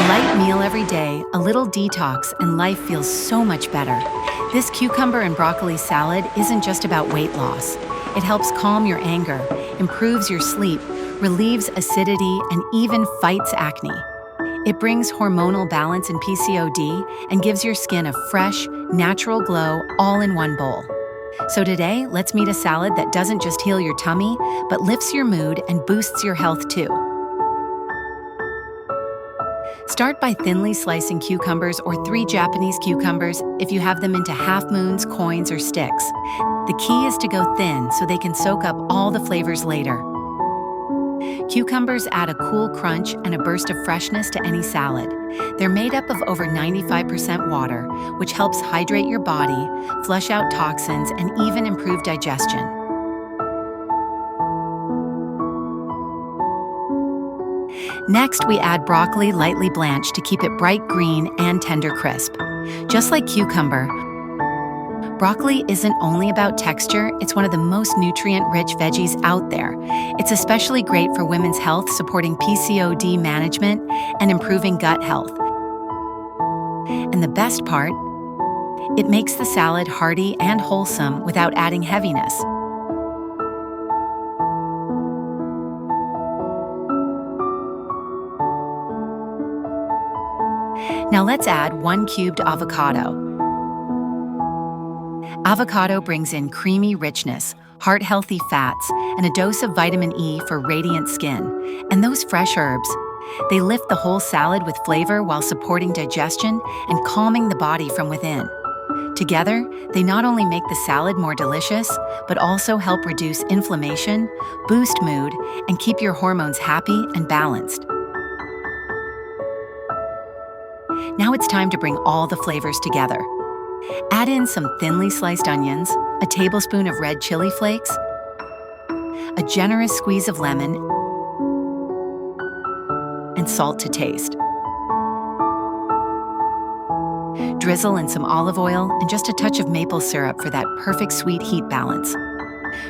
light meal every day, a little detox, and life feels so much better. This cucumber and broccoli salad isn't just about weight loss. It helps calm your anger, improves your sleep, relieves acidity, and even fights acne. It brings hormonal balance in PCOD and gives your skin a fresh, natural glow all in one bowl. So today, let's meet a salad that doesn't just heal your tummy, but lifts your mood and boosts your health too. Start by thinly slicing cucumbers or 3 Japanese cucumbers if you have them into half moons, coins, or sticks. The key is to go thin so they can soak up all the flavors later. Cucumbers add a cool crunch and a burst of freshness to any salad. They're made up of over 95% water, which helps hydrate your body, flush out toxins, and even improve digestion. Next, we add broccoli lightly blanched to keep it bright green and tender crisp. Just like cucumber, broccoli isn't only about texture, it's one of the most nutrient-rich veggies out there. It's especially great for women's health, supporting PCOD management and improving gut health. And the best part, it makes the salad hearty and wholesome without adding heaviness. Now let's add 1 cubed avocado. Avocado brings in creamy richness, heart-healthy fats, and a dose of vitamin E for radiant skin. And those fresh herbs, they lift the whole salad with flavor while supporting digestion and calming the body from within. Together, they not only make the salad more delicious, but also help reduce inflammation, boost mood, and keep your hormones happy and balanced. Now it's time to bring all the flavors together. Add in some thinly sliced onions, a tablespoon of red chili flakes, a generous squeeze of lemon, and salt to taste. Drizzle in some olive oil and just a touch of maple syrup for that perfect sweet heat balance.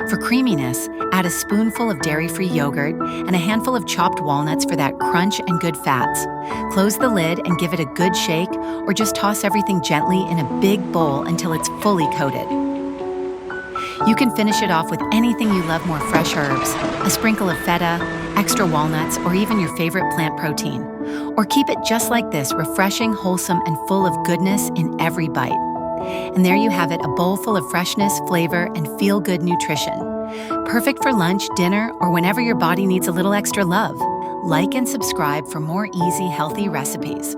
For creaminess, add a spoonful of dairy-free yogurt and a handful of chopped walnuts for that crunch and good fats. Close the lid and give it a good shake, or just toss everything gently in a big bowl until it's fully coated. You can finish it off with anything you love: more fresh herbs, a sprinkle of feta, extra walnuts, or even your favorite plant protein. Or keep it just like this, refreshing, wholesome, and full of goodness in every bite. And there you have it, a bowl full of freshness, flavor, and feel-good nutrition. Perfect for lunch, dinner, or whenever your body needs a little extra love. Like and subscribe for more easy, healthy recipes.